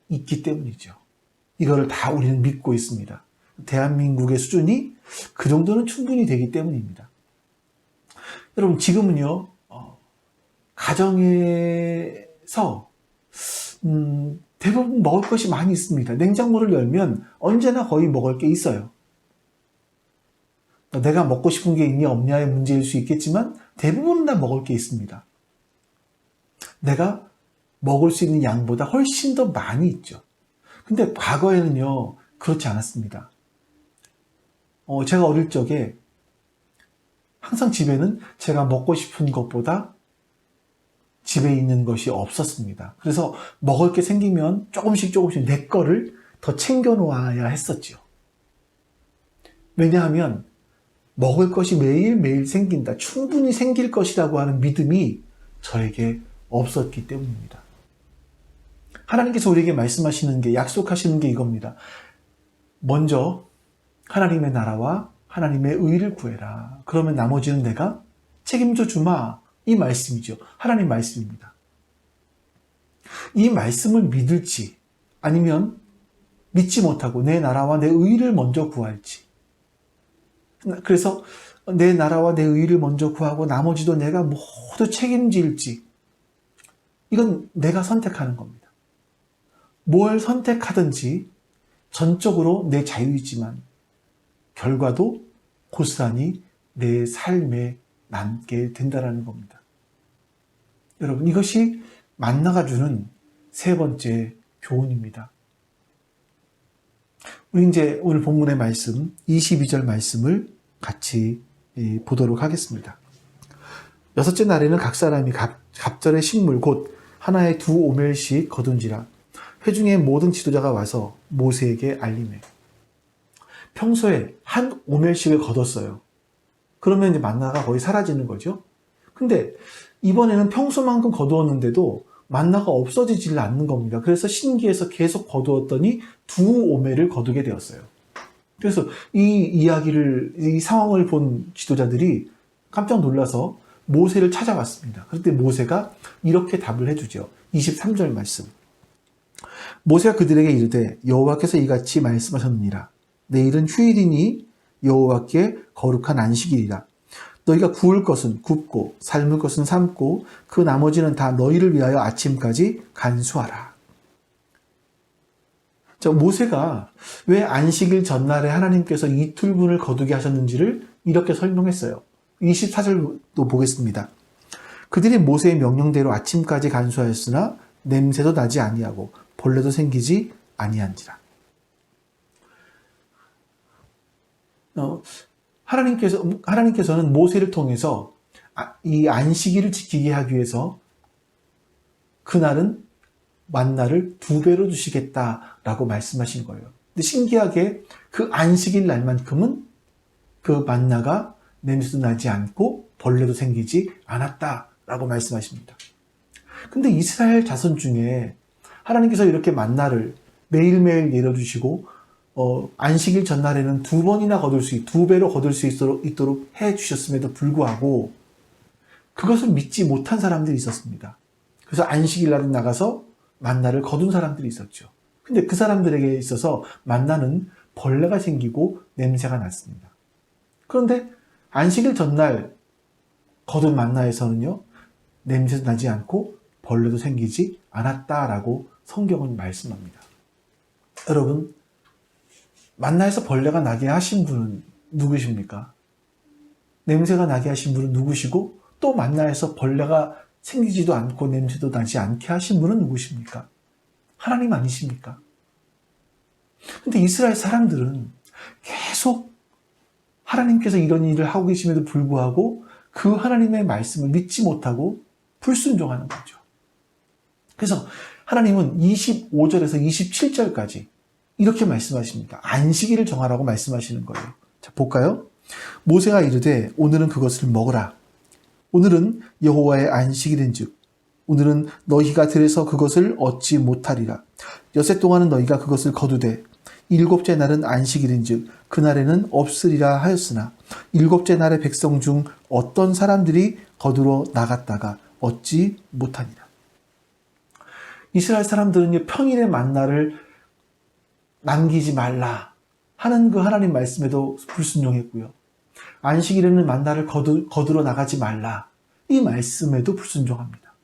있기 때문이죠. 이거를 다 우리는 믿고 있습니다. 대한민국의 수준이 그 정도는 충분히 되기 때문입니다. 여러분, 지금은요, 가정에서 대부분 먹을 것이 많이 있습니다. 냉장고를 열면 언제나 거의 먹을 게 있어요. 내가 먹고 싶은 게 있냐 없냐의 문제일 수 있겠지만 대부분은 다 먹을 게 있습니다. 내가 먹을 수 있는 양보다 훨씬 더 많이 있죠. 근데 과거에는요, 그렇지 않았습니다. 제가 어릴 적에 항상 집에는 제가 먹고 싶은 것보다 집에 있는 것이 없었습니다. 그래서 먹을 게 생기면 조금씩 내 거를 더 챙겨 놓아야 했었죠. 왜냐하면 먹을 것이 매일매일 생긴다, 충분히 생길 것이라고 하는 믿음이 저에게 없었기 때문입니다. 하나님께서 우리에게 말씀하시는 게, 약속하시는 게 이겁니다. 먼저 하나님의 나라와 하나님의 의를 구해라. 그러면 나머지는 내가 책임져 주마. 이 말씀이죠. 하나님 말씀입니다. 이 말씀을 믿을지 아니면 믿지 못하고 내 나라와 내 의를 먼저 구할지. 그래서 내 나라와 내 의를 먼저 구하고 나머지도 내가 모두 책임질지. 이건 내가 선택하는 겁니다. 뭘 선택하든지 전적으로 내 자유이지만 결과도 고스란히 내 삶에 남게 된다는 겁니다. 여러분, 이것이 만나가 주는 세 번째 교훈입니다. 우리 이제 오늘 본문의 말씀 22절 말씀을 같이 보도록 하겠습니다. 여섯째 날에는 각 사람이 갑절의 식물 곧 하나에 2오멜씩 거둔지라. 회중의 모든 지도자가 와서 모세에게 알리매. 평소에 한 오멜씩을 거뒀어요. 그러면 이제 만나가 거의 사라지는 거죠. 근데 이번에는 평소만큼 거두었는데도 만나가 없어지질 않는 겁니다. 그래서 신기해서 계속 거두었더니 두 오매를 거두게 되었어요. 그래서 이 상황을 본 지도자들이 깜짝 놀라서 모세를 찾아왔습니다. 그때 모세가 이렇게 답을 해주죠. 23절 말씀. 모세가 그들에게 이르되 여호와께서 이같이 말씀하셨느니라. 내일은 휴일이니 여호와께 거룩한 안식일이라. 너희가 구울 것은 굽고 삶을 것은 삶고 그 나머지는 다 너희를 위하여 아침까지 간수하라. 자, 모세가 왜 안식일 전날에 하나님께서 이틀분을 거두게 하셨는지를 이렇게 설명했어요. 24절도 보겠습니다. 그들이 모세의 명령대로 아침까지 간수하였으나 냄새도 나지 아니하고 벌레도 생기지 아니한지라. 하나님께서는 모세를 통해서 이 안식일을 지키게 하기 위해서 그날은 만나를 2배로 주시겠다라고 말씀하신 거예요. 근데 신기하게 그 안식일 날만큼은 그 만나가 냄새도 나지 않고 벌레도 생기지 않았다라고 말씀하십니다. 근데 이스라엘 자손 중에 하나님께서 이렇게 만나를 매일매일 내려주시고 안식일 전날에는 2번이나 2배로 거둘 수 있도록 해 주셨음에도 불구하고 그것을 믿지 못한 사람들이 있었습니다. 그래서 안식일 날에 나가서 만나를 거둔 사람들이 있었죠. 근데 그 사람들에게 있어서 만나는 벌레가 생기고 냄새가 났습니다. 그런데 안식일 전날 거둔 만나에서는요, 냄새도 나지 않고 벌레도 생기지 않았다라고 성경은 말씀합니다. 여러분, 만나에서 벌레가 나게 하신 분은 누구십니까? 냄새가 나게 하신 분은 누구시고 또 만나에서 벌레가 생기지도 않고 냄새도 나지 않게 하신 분은 누구십니까? 하나님 아니십니까? 근데 이스라엘 사람들은 계속 하나님께서 이런 일을 하고 계심에도 불구하고 그 하나님의 말씀을 믿지 못하고 불순종하는 거죠. 그래서 하나님은 25절에서 27절까지 이렇게 말씀하십니다. 안식일을 정하라고 말씀하시는 거예요. 자, 볼까요? 모세가 이르되 오늘은 그것을 먹으라. 오늘은 여호와의 안식일인즉 오늘은 너희가 들에서 그것을 얻지 못하리라. 여섯 동안은 너희가 그것을 거두되 일곱째 날은 안식일인즉 그날에는 없으리라 하였으나 일곱째 날의 백성 중 어떤 사람들이 거두러 나갔다가 얻지 못하니라. 이스라엘 사람들은 평일의 만나를 남기지 말라 하는 그 하나님 말씀에도 불순종했고요. 안식일에는 만나를 거두러 나가지 말라 이 말씀에도 불순종합니다.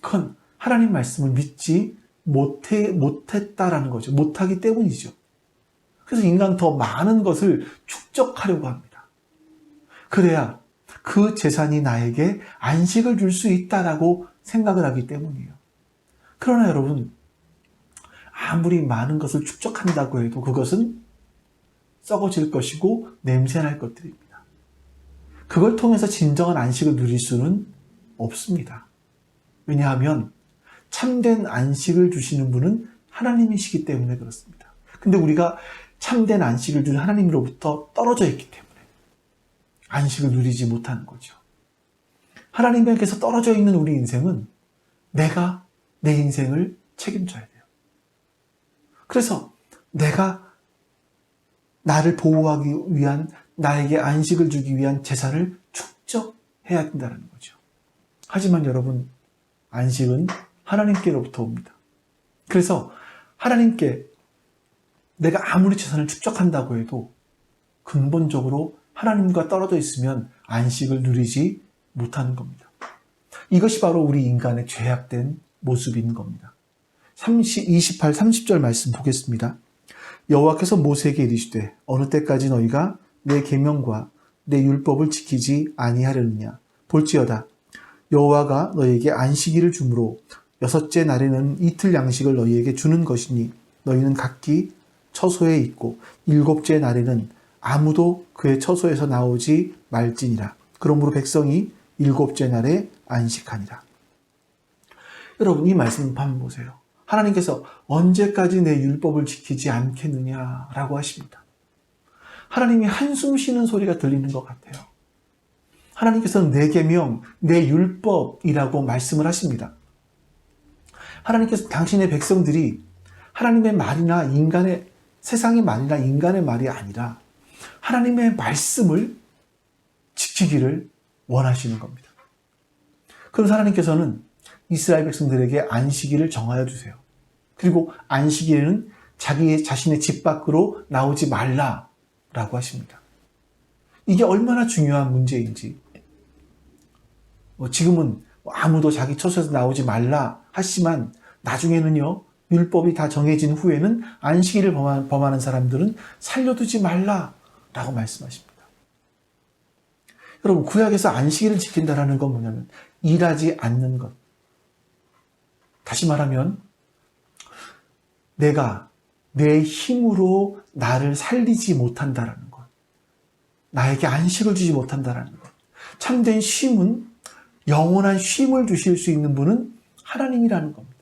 그건 하나님 말씀을 믿지 못했다라는 거죠. 못하기 때문이죠. 그래서 인간 더 많은 것을 축적하려고 합니다. 그래야 그 재산이 나에게 안식을 줄 수 있다라고 생각을 하기 때문이에요. 그러나 여러분, 아무리 많은 것을 축적한다고 해도 그것은 썩어질 것이고 냄새날 것들입니다. 그걸 통해서 진정한 안식을 누릴 수는 없습니다. 왜냐하면 참된 안식을 주시는 분은 하나님이시기 때문에 그렇습니다. 근데 우리가 참된 안식을 주는 하나님으로부터 떨어져 있기 때문에 안식을 누리지 못하는 거죠. 하나님께서 떨어져 있는 우리 인생은 내가 내 인생을 책임져야 돼요. 그래서 내가 나를 보호하기 위한, 나에게 안식을 주기 위한 재산을 축적해야 된다는 거죠. 하지만 여러분, 안식은 하나님께로부터 옵니다. 그래서 하나님께 내가 아무리 재산을 축적한다고 해도 근본적으로 하나님과 떨어져 있으면 안식을 누리지 못하는 겁니다. 이것이 바로 우리 인간의 죄악된 모습인 겁니다. 28, 30절 말씀 보겠습니다. 여호와께서 모세에게 이르시되 어느 때까지 너희가 내 계명과 내 율법을 지키지 아니하려느냐. 볼지어다 여호와가 너희에게 안식일을 주므로 여섯째 날에는 이틀 양식을 너희에게 주는 것이니 너희는 각기 처소에 있고 일곱째 날에는 아무도 그의 처소에서 나오지 말지니라. 그러므로 백성이 일곱째 날에 안식하니라. 여러분, 이 말씀 한번 보세요. 하나님께서 언제까지 내 율법을 지키지 않겠느냐라고 하십니다. 하나님이 한숨 쉬는 소리가 들리는 것 같아요. 하나님께서는 내 계명, 내 율법이라고 말씀을 하십니다. 하나님께서 당신의 백성들이 하나님의 말이나 세상의 말이나 인간의 말이 아니라 하나님의 말씀을 지키기를 원하시는 겁니다. 그래서 하나님께서는 이스라엘 백성들에게 안식일을 정하여 주세요. 그리고 안식일에는 자신의 집 밖으로 나오지 말라라고 하십니다. 이게 얼마나 중요한 문제인지, 지금은 아무도 자기 처소에서 나오지 말라 하지만 나중에는요, 율법이 다 정해진 후에는 안식일을 범하는 사람들은 살려두지 말라라고 말씀하십니다. 여러분, 구약에서 안식일을 지킨다는 건 뭐냐면 일하지 않는 것. 다시 말하면 내가 내 힘으로 나를 살리지 못한다라는 것. 나에게 안식을 주지 못한다라는 것. 참된 쉼은, 영원한 쉼을 주실 수 있는 분은 하나님이라는 겁니다.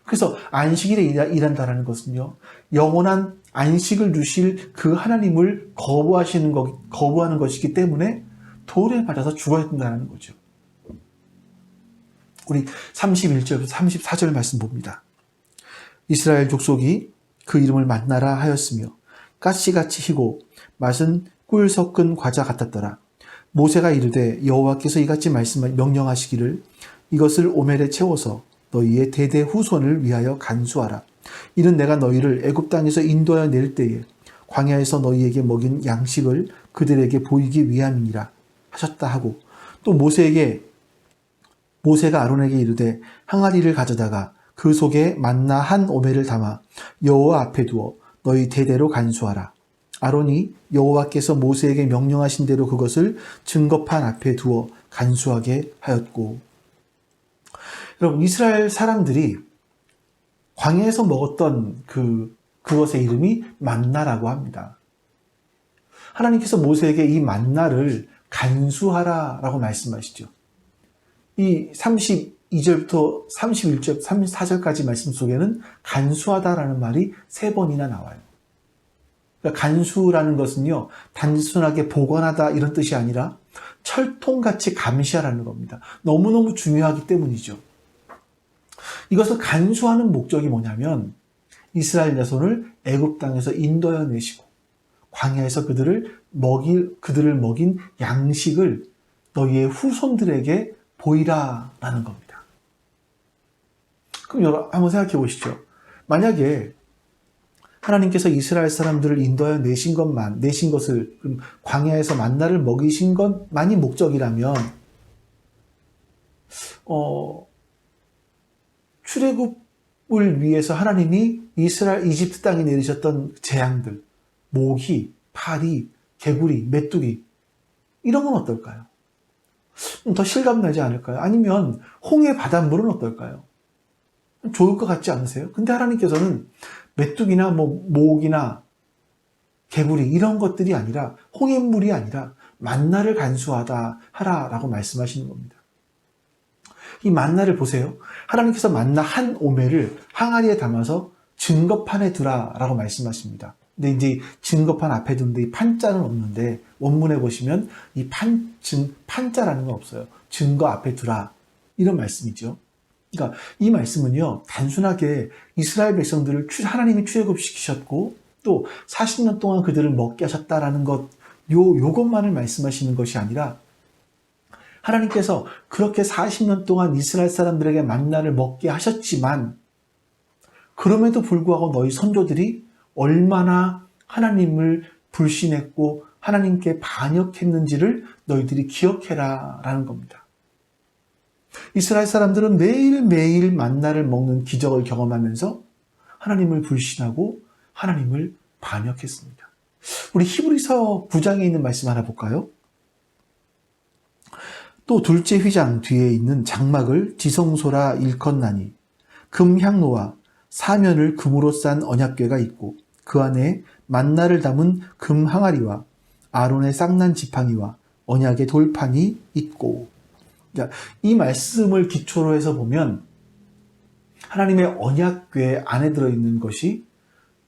그래서 안식일에 일한다라는 것은요, 영원한 안식을 주실 그 하나님을 거부하는 것이기 때문에 돌에 맞아서 죽어야 된다는 거죠. 우리 31절부터 34절 말씀 봅니다. 이스라엘 족속이 그 이름을 만나라 하였으며 가시같이 희고 맛은 꿀 섞은 과자 같았더라. 모세가 이르되 여호와께서 이같이 명령하시기를 이것을 오멜에 채워서 너희의 대대 후손을 위하여 간수하라. 이는 내가 너희를 애굽 땅에서 인도하여 낼 때에 광야에서 너희에게 먹인 양식을 그들에게 보이기 위함이니라 하셨다 하고, 또 모세가 아론에게 이르되 항아리를 가져다가 그 속에 만나 한 오멜을 담아 여호와 앞에 두어 너희 대대로 간수하라. 아론이 여호와께서 모세에게 명령하신 대로 그것을 증거판 앞에 두어 간수하게 하였고. 여러분, 이스라엘 사람들이 광야에서 먹었던 그것의 이름이 만나라고 합니다. 하나님께서 모세에게 이 만나를 간수하라라고 말씀하시죠. 이 32절부터 31절, 34절까지 말씀 속에는 간수하다라는 말이 3번이나 나와요. 그러니까 간수라는 것은요, 단순하게 보관하다 이런 뜻이 아니라 철통같이 감시하라는 겁니다. 너무너무 중요하기 때문이죠. 이것을 간수하는 목적이 뭐냐면 이스라엘 자손을 애굽 땅에서 인도하여 내시고 광야에서 그들을 먹인 양식을 너희의 후손들에게 보이라라는 겁니다. 그럼 여러분 한번 생각해 보시죠. 만약에 하나님께서 이스라엘 사람들을 인도하여 내신 것을 광야에서 만나를 먹이신 것만이 목적이라면 출애굽을 위해서 하나님이 이집트 땅에 내리셨던 재앙들, 모기, 파리, 개구리, 메뚜기, 이런 건 어떨까요? 더 실감나지 않을까요? 아니면 홍해 바닷물은 어떨까요? 좋을 것 같지 않으세요? 근데 하나님께서는 메뚜기나 모기나 개구리 이런 것들이 아니라, 홍해물이 아니라 만나를 하라라고 말씀하시는 겁니다. 이 만나를 보세요. 하나님께서 만나 한 오멜을 항아리에 담아서 증거판에 두라라고 말씀하십니다. 근데 이제 증거판 앞에 두는데 이 판자는 없는데 원문에 보시면 이 판자라는 건 없어요. 증거 앞에 두라, 이런 말씀이죠. 그러니까 이 말씀은요, 단순하게 이스라엘 백성들을 하나님이 출애굽시키셨고 또 40년 동안 그들을 먹게 하셨다라는 것, 요것만을 말씀하시는 것이 아니라 하나님께서 그렇게 40년 동안 이스라엘 사람들에게 만나를 먹게 하셨지만 그럼에도 불구하고 너희 선조들이 얼마나 하나님을 불신했고 하나님께 반역했는지를 너희들이 기억해라 라는 겁니다. 이스라엘 사람들은 매일매일 만나를 먹는 기적을 경험하면서 하나님을 불신하고 하나님을 반역했습니다. 우리 히브리서 9장에 있는 말씀 하나 볼까요? 또 둘째 휘장 뒤에 있는 장막을 지성소라 일컫나니 금향로와 사면을 금으로 싼 언약궤가 있고 그 안에 만나를 담은 금 항아리와 아론의 쌍난 지팡이와 언약의 돌판이 있고. 이 말씀을 기초로 해서 보면 하나님의 언약궤 안에 들어있는 것이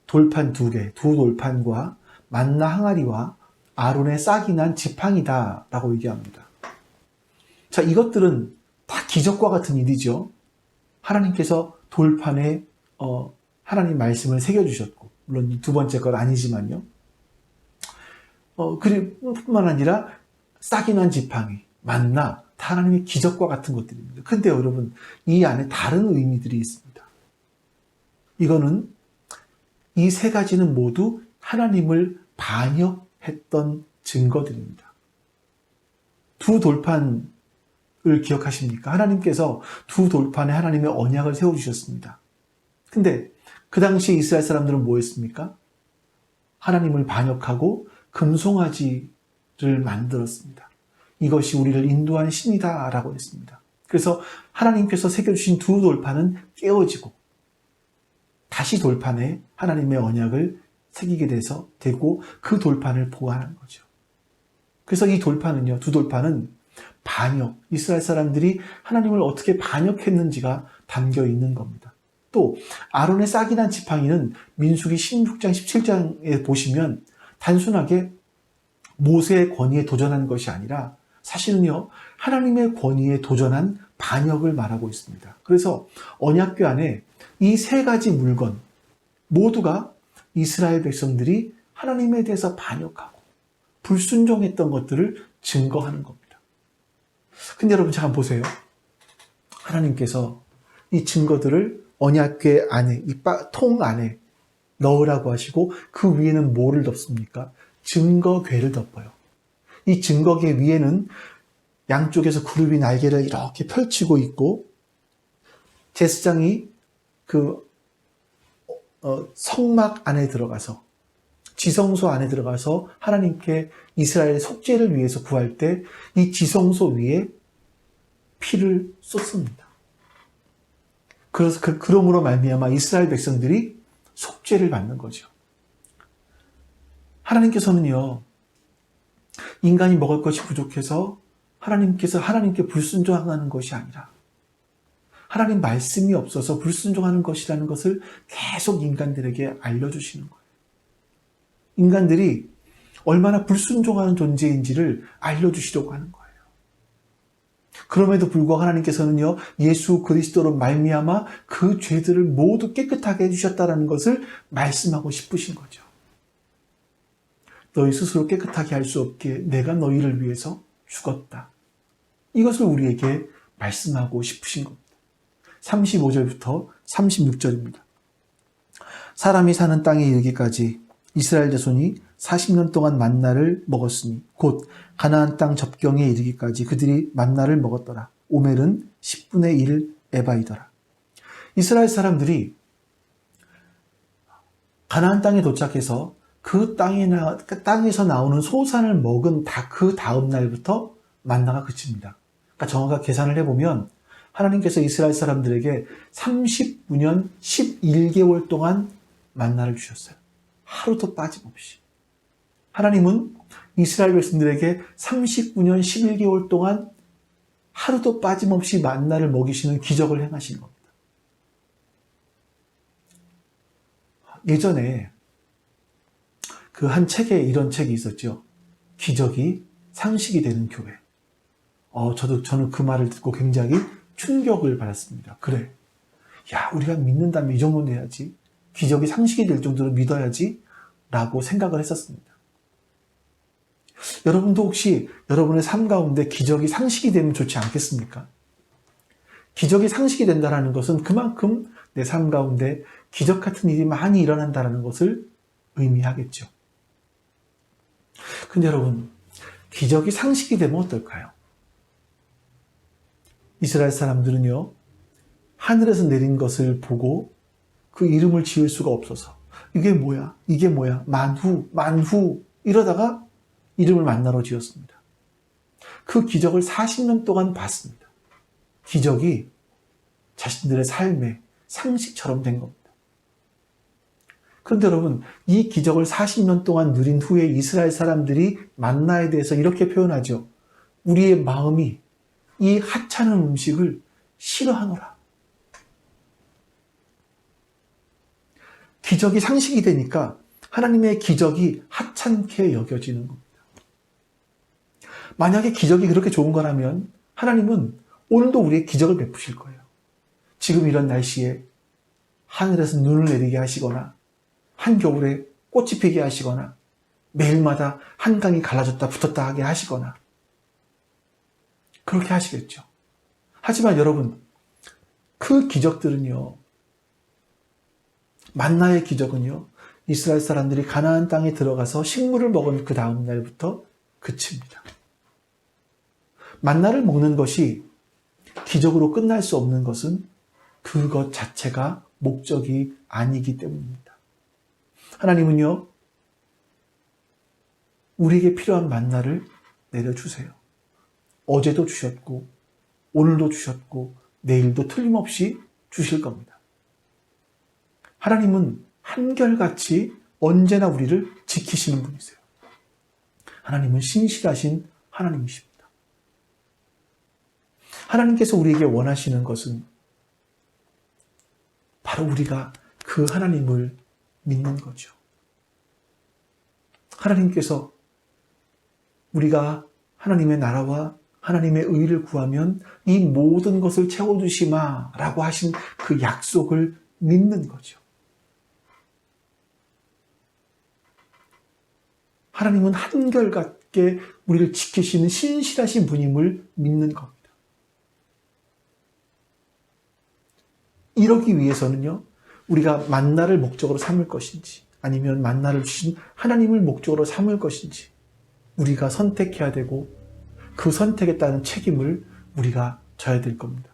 돌판 2개, 두 돌판과 만나 항아리와 아론의 싹이 난 지팡이다 라고 얘기합니다. 자, 이것들은 다 기적과 같은 일이죠. 하나님께서 돌판에 하나님 말씀을 새겨주셨고, 물론 이 두 번째 건 아니지만요. 뿐만 아니라 싹이 난 지팡이, 만나, 다 하나님의 기적과 같은 것들입니다. 근데 여러분, 이 안에 다른 의미들이 있습니다. 이거는 이 세 가지는 모두 하나님을 반역했던 증거들입니다. 두 돌판을 기억하십니까? 하나님께서 두 돌판에 하나님의 언약을 세워주셨습니다. 근데 그 당시에 이스라엘 사람들은 뭐 했습니까? 하나님을 반역하고 금송아지를 만들었습니다. 이것이 우리를 인도한 신이다 라고 했습니다. 그래서 하나님께서 새겨주신 두 돌판은 깨어지고 다시 돌판에 하나님의 언약을 새기게 되고 그 돌판을 보완한 거죠. 그래서 이 돌판은요, 두 돌판은 반역, 이스라엘 사람들이 하나님을 어떻게 반역했는지가 담겨 있는 겁니다. 또 아론의 싹이 난 지팡이는 민수기 16장, 17장에 보시면 단순하게 모세의 권위에 도전한 것이 아니라 사실은요, 하나님의 권위에 도전한 반역을 말하고 있습니다. 그래서 언약궤 안에 이 세 가지 물건 모두가 이스라엘 백성들이 하나님에 대해서 반역하고 불순종했던 것들을 증거하는 겁니다. 근데 여러분 잠깐 보세요. 하나님께서 이 증거들을 언약궤 안에, 이 통 안에 넣으라고 하시고 그 위에는 뭐를 덮습니까? 증거궤를 덮어요. 이 증거궤 위에는 양쪽에서 구름이 날개를 이렇게 펼치고 있고 제사장이 그 성막 안에 들어가서 지성소 안에 들어가서 하나님께 이스라엘의 속죄를 위해서 구할 때 이 지성소 위에 피를 쏟습니다. 그래서 그러므로 말미암아 이스라엘 백성들이 속죄를 받는 거죠. 하나님께서는요, 인간이 먹을 것이 부족해서 하나님께 불순종하는 것이 아니라 하나님 말씀이 없어서 불순종하는 것이라는 것을 계속 인간들에게 알려주시는 거예요. 인간들이 얼마나 불순종하는 존재인지를 알려주시려고 하는 거예요. 그럼에도 불구하고 하나님께서는요, 예수 그리스도로 말미암아 그 죄들을 모두 깨끗하게 해주셨다는 것을 말씀하고 싶으신 거죠. 너희 스스로 깨끗하게 할 수 없기에 내가 너희를 위해서 죽었다. 이것을 우리에게 말씀하고 싶으신 겁니다. 35절부터 36절입니다. 사람이 사는 땅에 이르기까지 이스라엘 자손이 40년 동안 만나를 먹었으니 곧 가나안 땅 접경에 이르기까지 그들이 만나를 먹었더라. 오멜은 10분의 1 에바이더라. 이스라엘 사람들이 가나안 땅에 도착해서 그 땅에서 나오는 소산을 먹은 그 다음 날부터 만나가 그칩니다. 그러니까 정확하게 계산을 해보면 하나님께서 이스라엘 사람들에게 39년 11개월 동안 만나를 주셨어요. 하루도 빠짐없이. 하나님은 이스라엘 백성들에게 39년 11개월 동안 하루도 빠짐없이 만나를 먹이시는 기적을 행하신 겁니다. 예전에 그 한 책에 이런 책이 있었죠. 기적이 상식이 되는 교회. 저는 그 말을 듣고 굉장히 충격을 받았습니다. 그래. 야, 우리가 믿는다면 이 정도는 해야지. 기적이 상식이 될 정도로 믿어야지. 라고 생각을 했었습니다. 여러분도 혹시 여러분의 삶 가운데 기적이 상식이 되면 좋지 않겠습니까? 기적이 상식이 된다는 것은 그만큼 내 삶 가운데 기적 같은 일이 많이 일어난다는 것을 의미하겠죠. 근데 여러분, 기적이 상식이 되면 어떨까요? 이스라엘 사람들은요, 하늘에서 내린 것을 보고 그 이름을 지을 수가 없어서 이게 뭐야? 만후 이러다가 이름을 만나로 지었습니다. 그 기적을 40년 동안 봤습니다. 기적이 자신들의 삶의 상식처럼 된 겁니다. 그런데 여러분, 이 기적을 40년 동안 누린 후에 이스라엘 사람들이 만나에 대해서 이렇게 표현하죠. 우리의 마음이 이 하찮은 음식을 싫어하노라. 기적이 상식이 되니까 하나님의 기적이 하찮게 여겨지는 겁니다. 만약에 기적이 그렇게 좋은 거라면 하나님은 오늘도 우리의 기적을 베푸실 거예요. 지금 이런 날씨에 하늘에서 눈을 내리게 하시거나 한겨울에 꽃이 피게 하시거나 매일마다 한강이 갈라졌다 붙었다 하게 하시거나 그렇게 하시겠죠. 하지만 여러분, 그 기적들은요, 만나의 기적은요, 이스라엘 사람들이 가나안 땅에 들어가서 식물을 먹은 그 다음 날부터 그칩니다. 만나를 먹는 것이 기적으로 끝날 수 없는 것은 그것 자체가 목적이 아니기 때문입니다. 하나님은요, 우리에게 필요한 만나를 내려주세요. 어제도 주셨고, 오늘도 주셨고, 내일도 틀림없이 주실 겁니다. 하나님은 한결같이 언제나 우리를 지키시는 분이세요. 하나님은 신실하신 하나님이십니다. 하나님께서 우리에게 원하시는 것은 바로 우리가 그 하나님을 믿는 거죠. 하나님께서 우리가 하나님의 나라와 하나님의 의를 구하면 이 모든 것을 채워주시마 라고 하신 그 약속을 믿는 거죠. 하나님은 한결같게 우리를 지키시는 신실하신 분임을 믿는 겁니다. 이러기 위해서는요, 우리가 만나를 목적으로 삼을 것인지 아니면 만나를 주신 하나님을 목적으로 삼을 것인지 우리가 선택해야 되고 그 선택에 따른 책임을 우리가 져야 될 겁니다.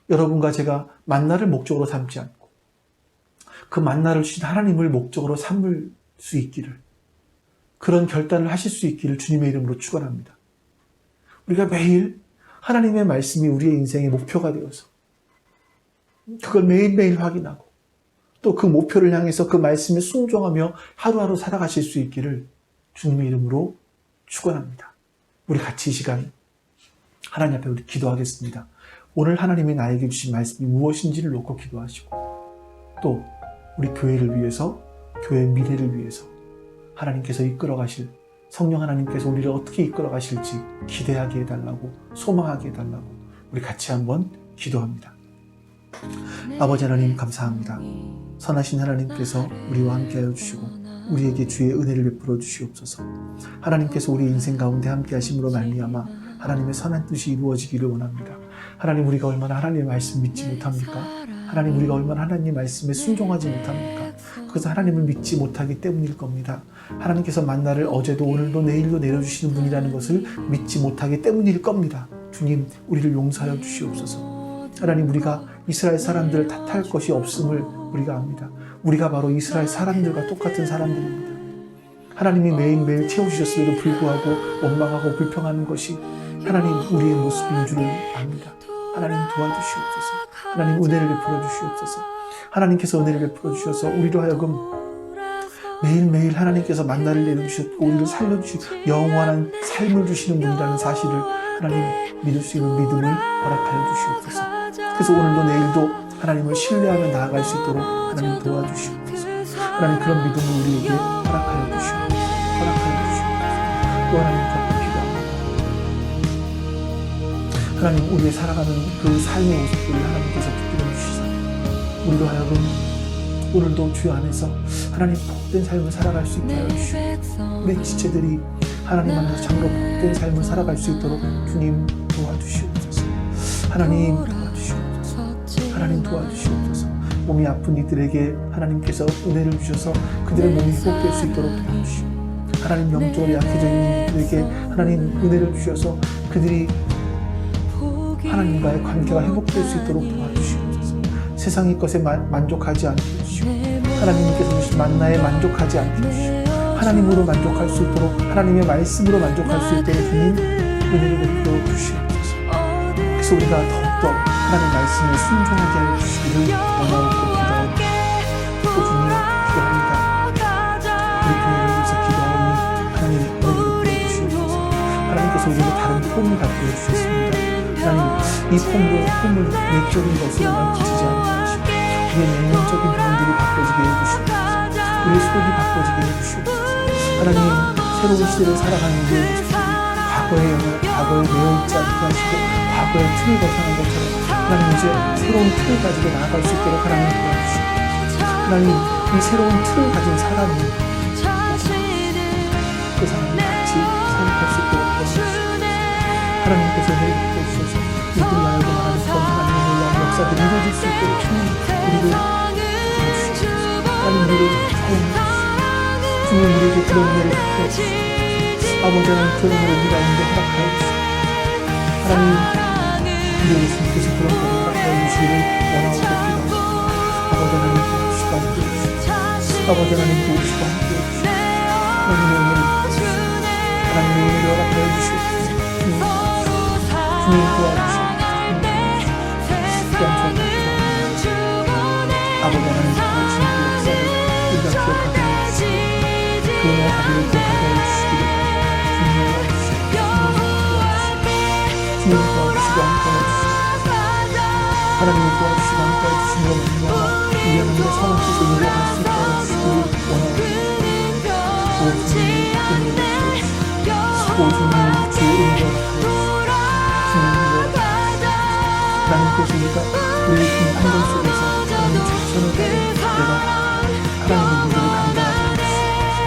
여러분과 제가 만나를 목적으로 삼지 않고 그 만나를 주신 하나님을 목적으로 삼을 수 있기를, 그런 결단을 하실 수 있기를 주님의 이름으로 축원합니다. 우리가 매일 하나님의 말씀이 우리의 인생의 목표가 되어서 그걸 매일매일 확인하고 또 그 목표를 향해서 그 말씀에 순종하며 하루하루 살아가실 수 있기를 주님의 이름으로 축원합니다. 우리 같이 이 시간 하나님 앞에 우리 기도하겠습니다. 오늘 하나님이 나에게 주신 말씀이 무엇인지를 놓고 기도하시고 또 우리 교회를 위해서, 교회의 미래를 위해서 하나님께서 이끌어 가실, 성령 하나님께서 우리를 어떻게 이끌어 가실지 기대하게 해달라고, 소망하게 해달라고 우리 같이 한번 기도합니다. 아버지 하나님 감사합니다. 선하신 하나님께서 우리와 함께하여 주시고 우리에게 주의 은혜를 베풀어 주시옵소서. 하나님께서 우리 인생 가운데 함께 하심으로 말미암아 하나님의 선한 뜻이 이루어지기를 원합니다. 하나님, 우리가 얼마나 하나님의 말씀 믿지 못합니까? 하나님, 우리가 얼마나 하나님 말씀에 순종하지 못합니까? 그것은 하나님을 믿지 못하기 때문일 겁니다. 하나님께서 만나를 어제도 오늘도 내일도 내려주시는 분이라는 것을 믿지 못하기 때문일 겁니다. 주님, 우리를 용서하여 주시옵소서. 하나님, 우리가 이스라엘 사람들을 탓할 것이 없음을 우리가 압니다. 우리가 바로 이스라엘 사람들과 똑같은 사람들입니다. 하나님이 매일매일 채워주셨음에도 불구하고 원망하고 불평하는 것이 하나님 우리의 모습인 줄을 압니다. 하나님 도와주시옵소서. 하나님 은혜를 베풀어 주시옵소서. 하나님께서 은혜를 베풀어 주셔서 우리로 하여금 매일매일 하나님께서 만나를 내려주셨고 우리를 살려주시고 영원한 삶을 주시는 분이라는 사실을 하나님 믿을 수 있는 믿음을 허락하여 주시옵소서. 그래서 오늘도 내일도 하나님을 신뢰하며 나아갈 수 있도록 하나님 도와주시옵소서. 하나님, 그런 믿음을 우리에게 허락하여 주시옵소서. 허락하여 주시옵소서. 또 하나님 곁에 기도합니다. 하나님, 우리의 살아가는 그 삶의 모습들을 하나님께서 붙들어 주시사 우리로 하여금 오늘도 주 안에서 하나님 복된 삶을 살아갈 수 있게 하여 주시옵소서. 우리 지체들이 하나님 안에서 참으로 복된 삶을 살아갈 수 있도록 주님 도와주시옵소서. 하나님 도와주시옵소서. 하나님 도와주시옵소서. 몸이 아픈 이들에게 하나님께서 은혜를 주셔서 그들의 몸이 회복될 수 있도록 도와주시옵소서. 하나님, 영적으로 약해져 있는 이들에게 하나님 은혜를 주셔서 그들이 하나님과의 관계가 회복될 수 있도록 도와주시옵소서. 세상의 것에 만족하지 않게 해주시고 하나님께서 주신 만나에 만족하지 않게 해주시고 하나님으로 만족할 수 있도록, 하나님의 말씀으로 만족할 수 있도록 주님 은혜를 베풀어 주시옵소서. 그래서 우리가 더욱더 하나님 말씀에 순종하게 하여 주시기를 원하옵고 기도하옵니다. 또 주님 기도합니다. 우리 교회를 위해서 기도하오니 하나님 은혜를 베풀어 주시옵소서. 하나님께서 우리에게 다른 폼을 갖게 해주셨습니다. 하나님, 이 폼을 내적인 것으로만 그치지 않게 하시고 우리의 내면적인 부분들이 바꿔지게 해주시옵소서. 우리의 속이 바꿔지게 해주시옵소서. 하나님, 새로운 시대를 살아가는 데 과거 과거에 매여있지 않게 하시고 과거의 틀을 벗어난 것처럼 하나님 이제 새로운 틀을 가지고 나아갈 수 있도록 하나님 도와주시고 하나님 이 새로운 틀을 가진 사람이 그 사람이 같이 사역할 수 있도록 도와주시고 하나님께서 내리게 주셔서 이들 말고 하나님 하나님의 놀라운 역사들이 이루어질 수 있도록 주님 우리를 도와주시옵소서. 하나님 우리를 사용하시옵소서. 주님 우리에게 그런 은혜를 베풀어 주시옵소서. 아버지 하나님 그런 은혜를 우리 가운데 허락하여 주시옵소서. 하나님 우리 예수님께서 그런 은혜를 허락하여 주시기를 원하고 기도합니다. 아버지 하나님 도와주시고 함께해 주시옵소서. 아버지 하나님 도와주시고 함께해 주시옵소서. 하나님의 은혜를 베풀어 주시옵소서. 하나님의 은혜를 허락하여 주시옵소서. 주님 도와주시옵소서. 아버지 하나님 도와주신 그 역사를 우리가 기억하게 해주시고 그 은혜 가지고 기억하게 해주시기를 주님 도와주시고 함께해 주시옵소서. 하나님이 도와주시고 함께해 주시는 것을 말미암아 우리 하나님의 선한 뜻을 이루어갈 수 있도록 해주시기를 원하옵니다. 오 주님 은혜를 주시옵소서. 오 주님 주의 은혜를 허락하여 주시옵소서. 하나님께서 우리가 우리 긴 환경 속에서 하나님 최선을 다해 내가 하나님의 누구를 감당하게 해주시옵소서.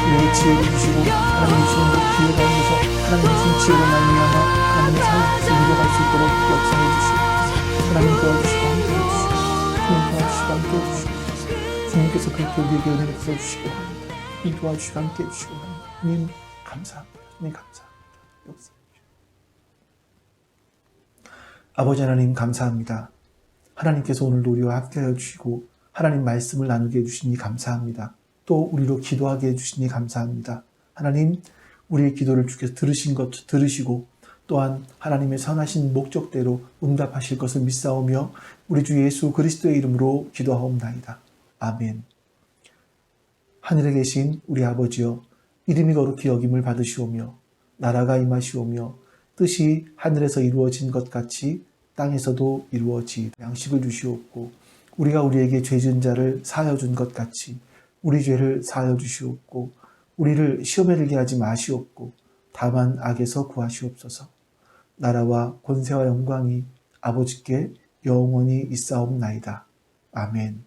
우리에게 지혜를 주시고 하나님 주시는 그 기회 가운데서 하나님 주신 지혜로 말미암아 하나님의 사역을 이루어갈 수 있도록 역사해 주시옵소서. 하나님 도와주시고 함께해 주시옵소서. 주님 도와주시고 함께해 주시옵소서. 주님께서 그렇게 우리에게 은혜를 부어주시고 합니다. 주님 도와주시고 함께해 주시고 합니다. 주님 감사합니다. 주님 감사합니다. 역사. 아버지 하나님 감사합니다. 하나님께서 오늘도 우리와 함께하여 주시고 하나님 말씀을 나누게 해주시니 감사합니다. 또 우리로 기도하게 해주시니 감사합니다. 하나님 우리의 기도를 주께서 들으신 것 들으시고 또한 하나님의 선하신 목적대로 응답하실 것을 믿사오며 우리 주 예수 그리스도의 이름으로 기도하옵나이다. 아멘. 하늘에 계신 우리 아버지여 이름이 거룩히 여김을 받으시오며 나라가 임하시오며 뜻이 하늘에서 이루어진 것 같이 땅에서도 이루어지이다. 양식을 주시옵고 우리가 우리에게 죄 지은 자를 사하여 준 것 같이 우리 죄를 사하여 주시옵고 우리를 시험에 들게 하지 마시옵고 다만 악에서 구하시옵소서. 나라와 권세와 영광이 아버지께 영원히 있사옵나이다. 아멘.